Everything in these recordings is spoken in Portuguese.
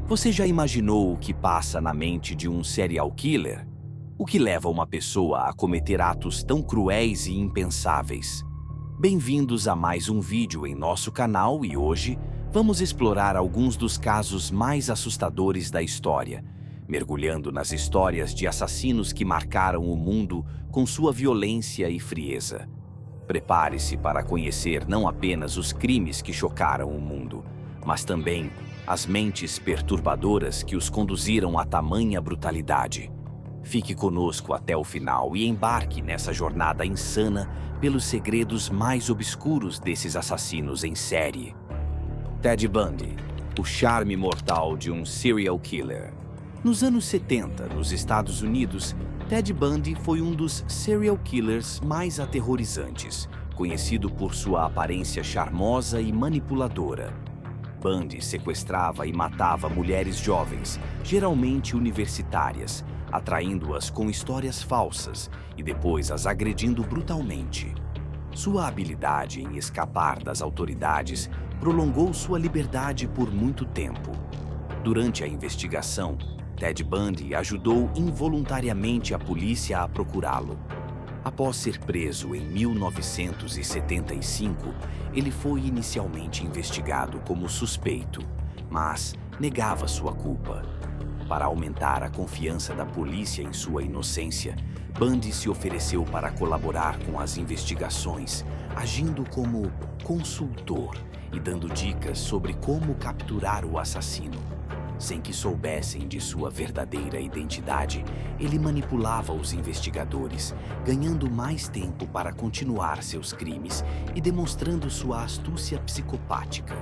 Você já imaginou o que passa na mente de um serial killer? O que leva uma pessoa a cometer atos tão cruéis e impensáveis? Bem-vindos a mais um vídeo em nosso canal e hoje vamos explorar alguns dos casos mais assustadores da história, mergulhando nas histórias de assassinos que marcaram o mundo com sua violência e frieza. Prepare-se para conhecer não apenas os crimes que chocaram o mundo, mas também as mentes perturbadoras que os conduziram a tamanha brutalidade. Fique conosco até o final e embarque nessa jornada insana pelos segredos mais obscuros desses assassinos em série. Ted Bundy, o charme mortal de um serial killer. Nos anos 70, nos Estados Unidos, Ted Bundy foi um dos serial killers mais aterrorizantes, conhecido por sua aparência charmosa e manipuladora. Bundy sequestrava e matava mulheres jovens, geralmente universitárias, atraindo-as com histórias falsas e depois as agredindo brutalmente. Sua habilidade em escapar das autoridades prolongou sua liberdade por muito tempo. Durante a investigação, Ted Bundy ajudou involuntariamente a polícia a procurá-lo. Após ser preso em 1975, ele foi inicialmente investigado como suspeito, mas negava sua culpa. Para aumentar a confiança da polícia em sua inocência, Bundy se ofereceu para colaborar com as investigações, agindo como consultor e dando dicas sobre como capturar o assassino. Sem que soubessem de sua verdadeira identidade, ele manipulava os investigadores, ganhando mais tempo para continuar seus crimes e demonstrando sua astúcia psicopática.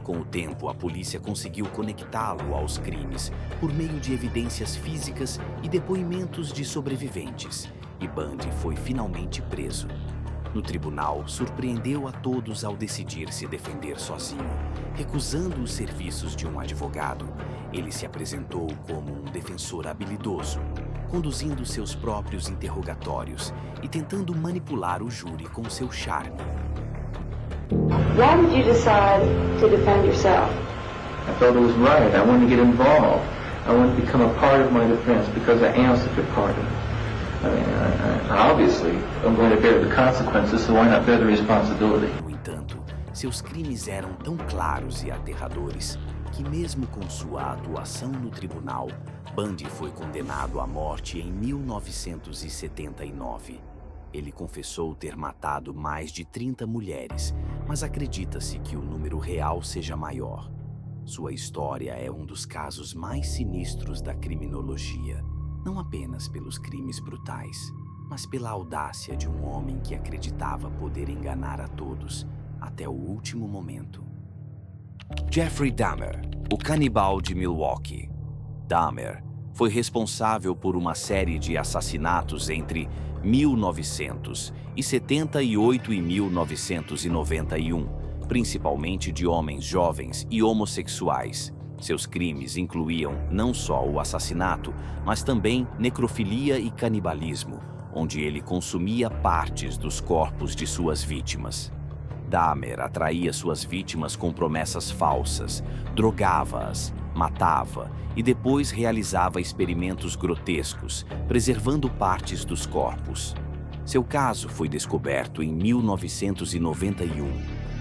Com o tempo, a polícia conseguiu conectá-lo aos crimes por meio de evidências físicas e depoimentos de sobreviventes, e Bundy foi finalmente preso. No tribunal, surpreendeu a todos ao decidir se defender sozinho, recusando os serviços de um advogado. Ele se apresentou como um defensor habilidoso, conduzindo seus próprios interrogatórios e tentando manipular o júri com seu charme. Why did you decide to defend yourself? I thought it was right. I wanted to get involved. I wanted to become a part of my defense because I am such a part of it. Obviously, I'm going to bear the consequences, so why not bear the responsibility? No entanto, seus crimes eram tão claros e aterradores que mesmo com sua atuação no tribunal, Bundy foi condenado à morte em 1979. Ele confessou ter matado mais de 30 mulheres, mas acredita-se que o número real seja maior. Sua história é um dos casos mais sinistros da criminologia, não apenas pelos crimes brutais, mas pela audácia de um homem que acreditava poder enganar a todos até o último momento. Jeffrey Dahmer, o canibal de Milwaukee. Dahmer foi responsável por uma série de assassinatos entre 1978 e 1991, principalmente de homens jovens e homossexuais. Seus crimes incluíam não só o assassinato, mas também necrofilia e canibalismo, onde ele consumia partes dos corpos de suas vítimas. Dahmer atraía suas vítimas com promessas falsas, drogava-as, matava e depois realizava experimentos grotescos, preservando partes dos corpos. Seu caso foi descoberto em 1991,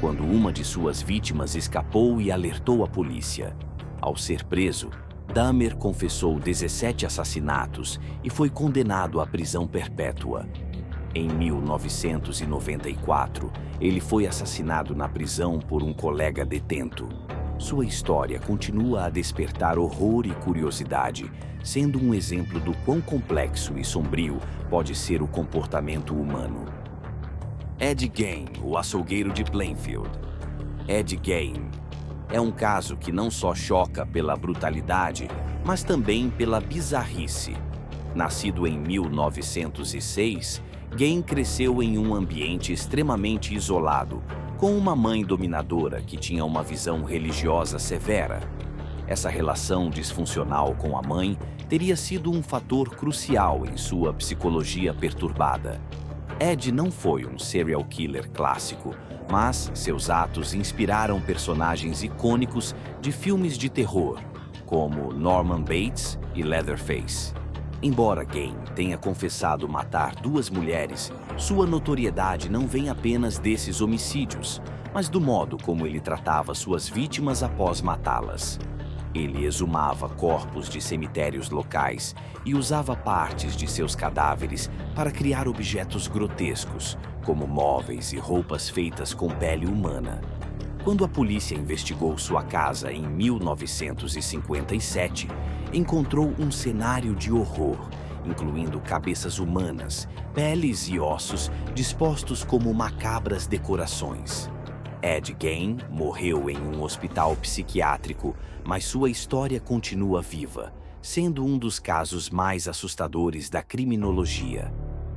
quando uma de suas vítimas escapou e alertou a polícia. Ao ser preso, Dahmer confessou 17 assassinatos e foi condenado à prisão perpétua. Em 1994, ele foi assassinado na prisão por um colega detento. Sua história continua a despertar horror e curiosidade, sendo um exemplo do quão complexo e sombrio pode ser o comportamento humano. Ed Gein, o açougueiro de Plainfield. Ed Gein é um caso que não só choca pela brutalidade, mas também pela bizarrice. Nascido em 1906, Gein cresceu em um ambiente extremamente isolado, com uma mãe dominadora que tinha uma visão religiosa severa. Essa relação disfuncional com a mãe teria sido um fator crucial em sua psicologia perturbada. Ed não foi um serial killer clássico, mas seus atos inspiraram personagens icônicos de filmes de terror, como Norman Bates e Leatherface. Embora Gain tenha confessado matar 2 mulheres, sua notoriedade não vem apenas desses homicídios, mas do modo como ele tratava suas vítimas após matá-las. Ele exumava corpos de cemitérios locais e usava partes de seus cadáveres para criar objetos grotescos, como móveis e roupas feitas com pele humana. Quando a polícia investigou sua casa em 1957, encontrou um cenário de horror, incluindo cabeças humanas, peles e ossos dispostos como macabras decorações. Ed Gein morreu em um hospital psiquiátrico, mas sua história continua viva, sendo um dos casos mais assustadores da criminologia.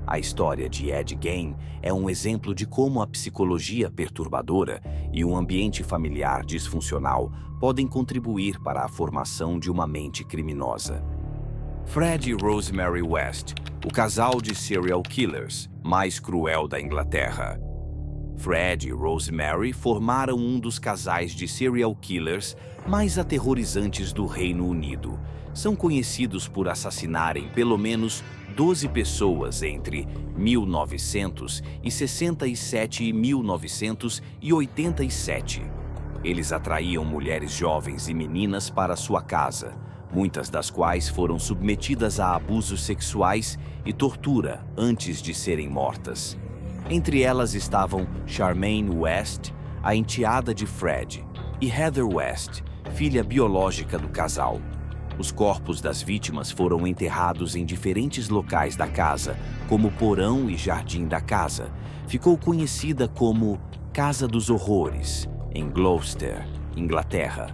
A história de Ed Gein é um exemplo de como a psicologia perturbadora e um ambiente familiar disfuncional podem contribuir para a formação de uma mente criminosa. Fred e Rosemary West, o casal de serial killers mais cruel da Inglaterra. Fred e Rosemary formaram um dos casais de serial killers mais aterrorizantes do Reino Unido. São conhecidos por assassinarem pelo menos 12 pessoas entre 1967 e 1987. Eles atraíam mulheres jovens e meninas para sua casa, muitas das quais foram submetidas a abusos sexuais e tortura antes de serem mortas. Entre elas estavam Charmaine West, a enteada de Fred, e Heather West, filha biológica do casal. Os corpos das vítimas foram enterrados em diferentes locais da casa, como o porão e jardim da casa. Ficou conhecida como Casa dos Horrores, em Gloucester, Inglaterra.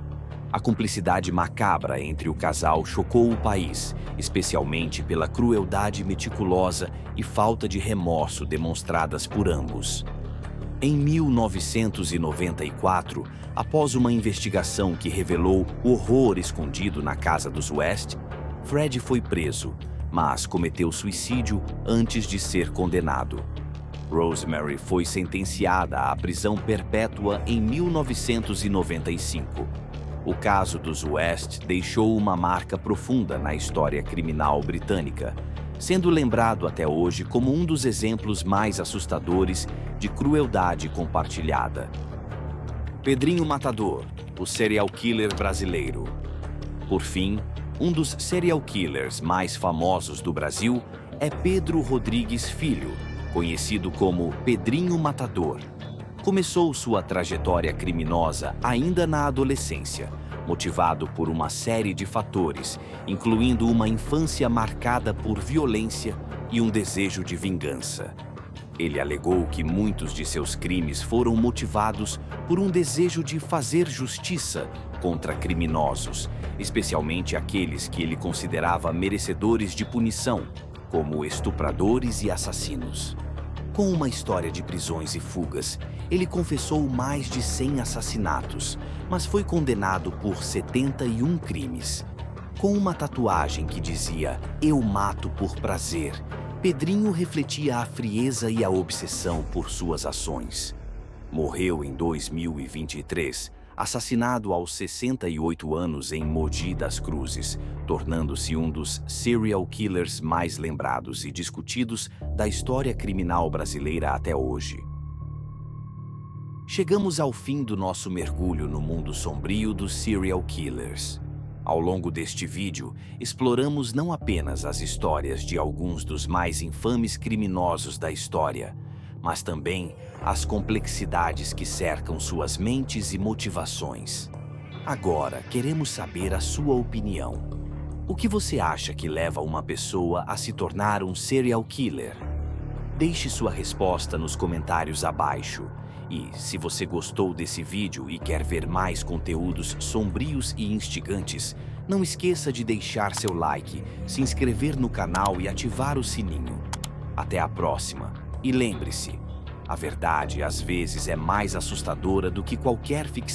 A cumplicidade macabra entre o casal chocou o país, especialmente pela crueldade meticulosa e falta de remorso demonstradas por ambos. Em 1994, após uma investigação que revelou o horror escondido na casa dos West, Fred foi preso, mas cometeu suicídio antes de ser condenado. Rosemary foi sentenciada à prisão perpétua em 1995. O caso dos West deixou uma marca profunda na história criminal britânica, sendo lembrado até hoje como um dos exemplos mais assustadores de crueldade compartilhada. Pedrinho Matador, o serial killer brasileiro. Por fim, um dos serial killers mais famosos do Brasil é Pedro Rodrigues Filho, conhecido como Pedrinho Matador. Começou sua trajetória criminosa ainda na adolescência, motivado por uma série de fatores, incluindo uma infância marcada por violência e um desejo de vingança. Ele alegou que muitos de seus crimes foram motivados por um desejo de fazer justiça contra criminosos, especialmente aqueles que ele considerava merecedores de punição, como estupradores e assassinos. Com uma história de prisões e fugas, ele confessou mais de 100 assassinatos, mas foi condenado por 71 crimes. Com uma tatuagem que dizia "Eu mato por prazer", Pedrinho refletia a frieza e a obsessão por suas ações. Morreu em 2023, assassinado aos 68 anos em Mogi das Cruzes, tornando-se um dos serial killers mais lembrados e discutidos da história criminal brasileira até hoje. Chegamos ao fim do nosso mergulho no mundo sombrio dos serial killers. Ao longo deste vídeo, exploramos não apenas as histórias de alguns dos mais infames criminosos da história, mas também as complexidades que cercam suas mentes e motivações. Agora, queremos saber a sua opinião. O que você acha que leva uma pessoa a se tornar um serial killer? Deixe sua resposta nos comentários abaixo. E, se você gostou desse vídeo e quer ver mais conteúdos sombrios e instigantes, não esqueça de deixar seu like, se inscrever no canal e ativar o sininho. Até a próxima. E lembre-se, a verdade às vezes é mais assustadora do que qualquer ficção.